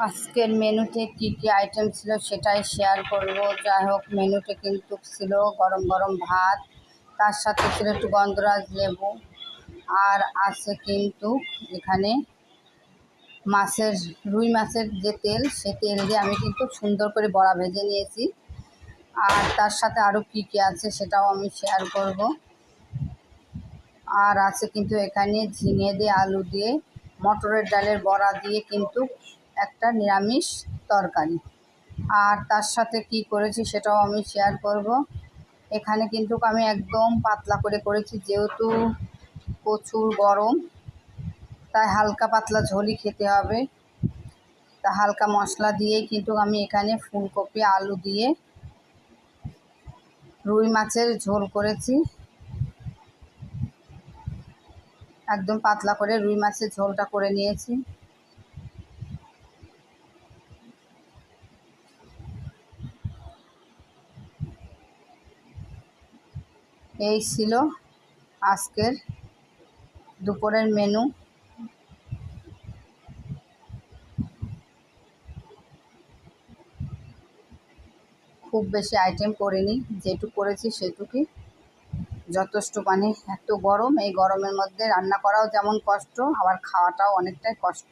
আজকের মেনুতে কি কি আইটেম ছিল সেটাই শেয়ার করব। যাই হোক, মেনুতে কিন্তু ছিল গরম গরম ভাত, তার সাথে ছিল একটু গন্ধরাজ লেবু, আর আছে কিন্তু এখানে মাছের রুই মাছের যে তেল, সে তেল দিয়ে আমি কিন্তু সুন্দর করে বড়া ভেজে নিয়েছি। আর তার সাথে আরও কী কী আছে সেটাও আমি শেয়ার করব। আর আছে কিন্তু এখানে ঝিঙে দিয়ে, আলু দিয়ে, মটরের ডালের বড়া দিয়ে কিন্তু একটা নিরামিষ তরকারি। আর তার সাথে কি করেছি সেটাও আমি শেয়ার করব। এখানে কিন্তু আমি একদম পাতলা করে করেছি, যেহেতু প্রচুর গরম, তাই হালকা পাতলা ঝোলই খেতে হবে। তা হালকা মশলা দিয়েই কিন্তু আমি এখানে ফুলকপি আলু দিয়ে রুই মাছের ঝোল করেছি। একদম পাতলা করে রুই মাছের ঝোলটা করে নিয়েছি। এই ছিল আজকের দুপুরের মেনু। খুব বেশি আইটেম করিনি, যেটুকু করেছি সেটুকুই যথেষ্ট। মানে এত গরম, এই গরমের মধ্যে রান্না করাও যেমন কষ্ট, আবার খাওয়াটাও অনেকটাই কষ্ট।